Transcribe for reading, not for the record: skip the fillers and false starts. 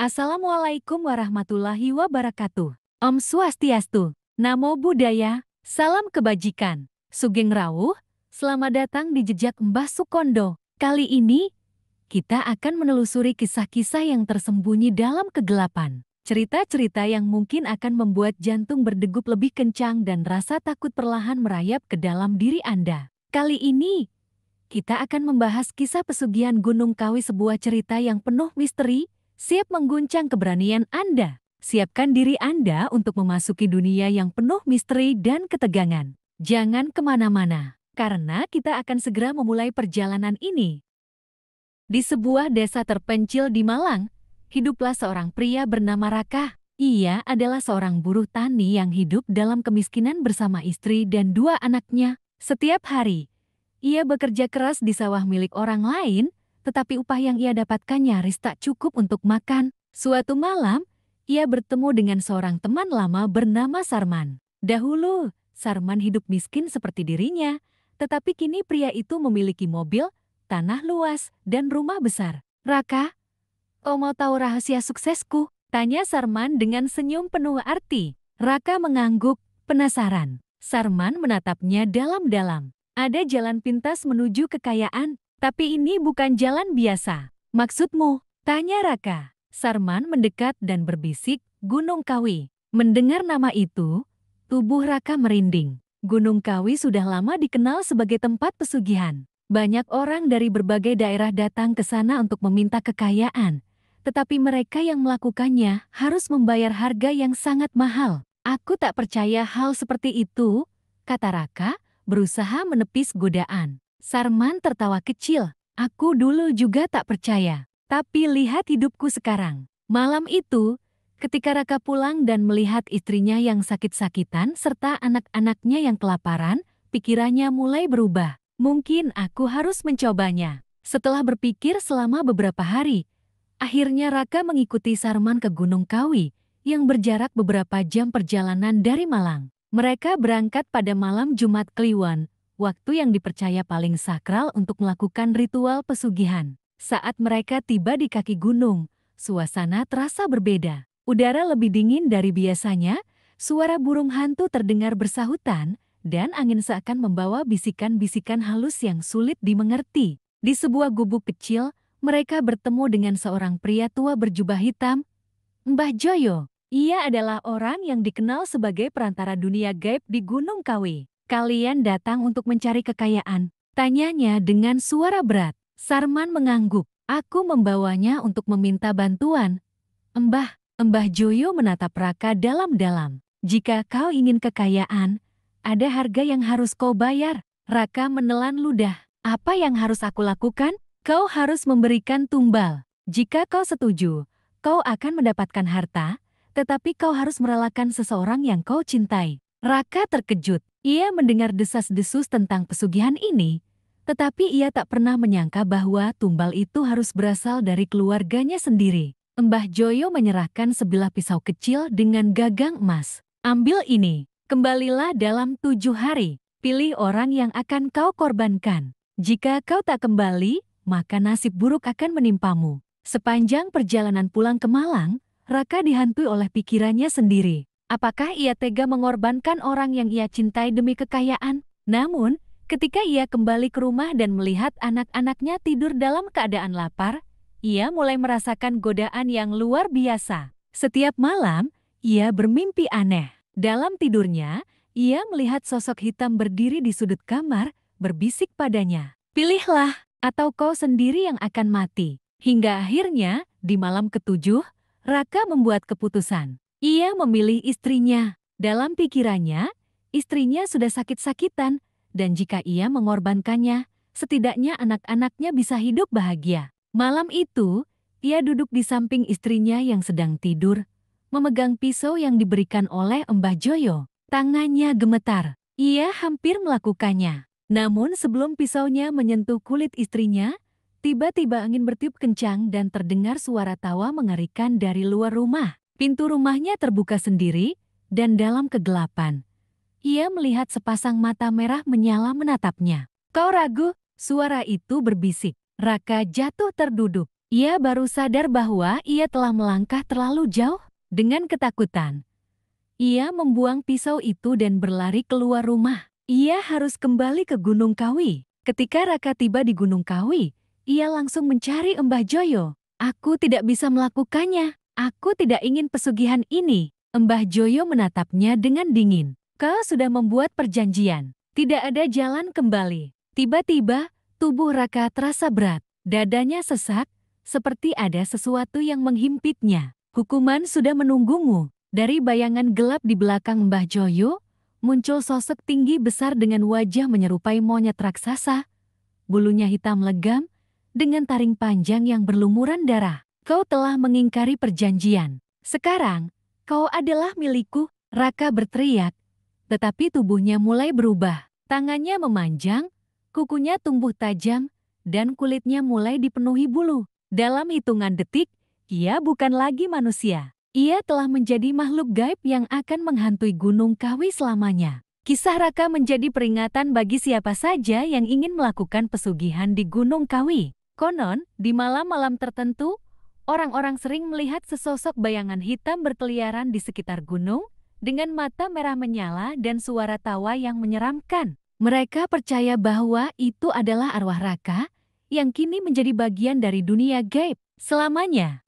Assalamualaikum warahmatullahi wabarakatuh. Om Swastiastu, Namo Buddhaya, salam kebajikan. Sugeng Rawuh, selamat datang di Jejak Mbah Sukondo. Kali ini, kita akan menelusuri kisah-kisah yang tersembunyi dalam kegelapan. Cerita-cerita yang mungkin akan membuat jantung berdegup lebih kencang dan rasa takut perlahan merayap ke dalam diri Anda. Kali ini, kita akan membahas kisah pesugihan Gunung Kawi, sebuah cerita yang penuh misteri, siap mengguncang keberanian Anda. Siapkan diri Anda untuk memasuki dunia yang penuh misteri dan ketegangan. Jangan kemana-mana, karena kita akan segera memulai perjalanan ini. Di sebuah desa terpencil di Malang, hiduplah seorang pria bernama Raka. Ia adalah seorang buruh tani yang hidup dalam kemiskinan bersama istri dan dua anaknya. Setiap hari, ia bekerja keras di sawah milik orang lain, tetapi upah yang ia dapatkan nyaris tak cukup untuk makan. Suatu malam, ia bertemu dengan seorang teman lama bernama Sarman. Dahulu, Sarman hidup miskin seperti dirinya, tetapi kini pria itu memiliki mobil, tanah luas, dan rumah besar. "Raka, kau mau tahu rahasia suksesku?" tanya Sarman dengan senyum penuh arti. Raka mengangguk, penasaran. Sarman menatapnya dalam-dalam. "Ada jalan pintas menuju kekayaan, tapi ini bukan jalan biasa." "Maksudmu?" tanya Raka. Sarman mendekat dan berbisik, "Gunung Kawi." Mendengar nama itu, tubuh Raka merinding. Gunung Kawi sudah lama dikenal sebagai tempat pesugihan. Banyak orang dari berbagai daerah datang ke sana untuk meminta kekayaan. Tetapi mereka yang melakukannya harus membayar harga yang sangat mahal. "Aku tak percaya hal seperti itu," kata Raka, berusaha menepis godaan. Sarman tertawa kecil. "Aku dulu juga tak percaya. Tapi lihat hidupku sekarang." Malam itu, ketika Raka pulang dan melihat istrinya yang sakit-sakitan serta anak-anaknya yang kelaparan, pikirannya mulai berubah. "Mungkin aku harus mencobanya." Setelah berpikir selama beberapa hari, akhirnya Raka mengikuti Sarman ke Gunung Kawi yang berjarak beberapa jam perjalanan dari Malang. Mereka berangkat pada malam Jumat Kliwon, waktu yang dipercaya paling sakral untuk melakukan ritual pesugihan. Saat mereka tiba di kaki gunung, suasana terasa berbeda. Udara lebih dingin dari biasanya, suara burung hantu terdengar bersahutan, dan angin seakan membawa bisikan-bisikan halus yang sulit dimengerti. Di sebuah gubuk kecil, mereka bertemu dengan seorang pria tua berjubah hitam, Mbah Joyo. Ia adalah orang yang dikenal sebagai perantara dunia gaib di Gunung Kawi. "Kalian datang untuk mencari kekayaan?" tanyanya dengan suara berat. Sarman mengangguk. "Aku membawanya untuk meminta bantuan." "Mbah." Mbah Joyo menatap Raka dalam-dalam. "Jika kau ingin kekayaan, ada harga yang harus kau bayar." Raka menelan ludah. "Apa yang harus aku lakukan?" "Kau harus memberikan tumbal. Jika kau setuju, kau akan mendapatkan harta, tetapi kau harus merelakan seseorang yang kau cintai." Raka terkejut. Ia mendengar desas-desus tentang pesugihan ini, tetapi ia tak pernah menyangka bahwa tumbal itu harus berasal dari keluarganya sendiri. Mbah Joyo menyerahkan sebilah pisau kecil dengan gagang emas. "Ambil ini. Kembalilah dalam 7 hari. Pilih orang yang akan kau korbankan. Jika kau tak kembali, maka nasib buruk akan menimpamu." Sepanjang perjalanan pulang ke Malang, Raka dihantui oleh pikirannya sendiri. Apakah ia tega mengorbankan orang yang ia cintai demi kekayaan? Namun, ketika ia kembali ke rumah dan melihat anak-anaknya tidur dalam keadaan lapar, ia mulai merasakan godaan yang luar biasa. Setiap malam, ia bermimpi aneh. Dalam tidurnya, ia melihat sosok hitam berdiri di sudut kamar, berbisik padanya, "Pilihlah, atau kau sendiri yang akan mati." Hingga akhirnya, di malam ketujuh, Raka membuat keputusan. Ia memilih istrinya. Dalam pikirannya, istrinya sudah sakit-sakitan, dan jika ia mengorbankannya, setidaknya anak-anaknya bisa hidup bahagia. Malam itu, ia duduk di samping istrinya yang sedang tidur, memegang pisau yang diberikan oleh Mbah Joyo. Tangannya gemetar. Ia hampir melakukannya. Namun sebelum pisaunya menyentuh kulit istrinya, tiba-tiba angin bertiup kencang dan terdengar suara tawa mengerikan dari luar rumah. Pintu rumahnya terbuka sendiri, dan dalam kegelapan, ia melihat sepasang mata merah menyala menatapnya. "Kau ragu?" suara itu berbisik. Raka jatuh terduduk. Ia baru sadar bahwa ia telah melangkah terlalu jauh. Dengan ketakutan, ia membuang pisau itu dan berlari keluar rumah. Ia harus kembali ke Gunung Kawi. Ketika Raka tiba di Gunung Kawi, ia langsung mencari Mbah Joyo. Aku tidak bisa melakukannya. Aku tidak ingin pesugihan ini. Mbah Joyo menatapnya dengan dingin. Kau sudah membuat perjanjian. Tidak ada jalan kembali. Tiba-tiba, tubuh Raka terasa berat. Dadanya sesak, seperti ada sesuatu yang menghimpitnya. Hukuman sudah menunggumu. Dari bayangan gelap di belakang Mbah Joyo, muncul sosok tinggi besar dengan wajah menyerupai monyet raksasa. Bulunya hitam legam, dengan taring panjang yang berlumuran darah. Kau telah mengingkari perjanjian. Sekarang, kau adalah milikku, Raka berteriak. Tetapi tubuhnya mulai berubah. Tangannya memanjang, kukunya tumbuh tajam, dan kulitnya mulai dipenuhi bulu. Dalam hitungan detik, ia bukan lagi manusia. Ia telah menjadi makhluk gaib yang akan menghantui Gunung Kawi selamanya. Kisah Raka menjadi peringatan bagi siapa saja yang ingin melakukan pesugihan di Gunung Kawi. Konon, di malam-malam tertentu, orang-orang sering melihat sesosok bayangan hitam berkeliaran di sekitar gunung, dengan mata merah menyala dan suara tawa yang menyeramkan. Mereka percaya bahwa itu adalah arwah Raka, yang kini menjadi bagian dari dunia gaib selamanya.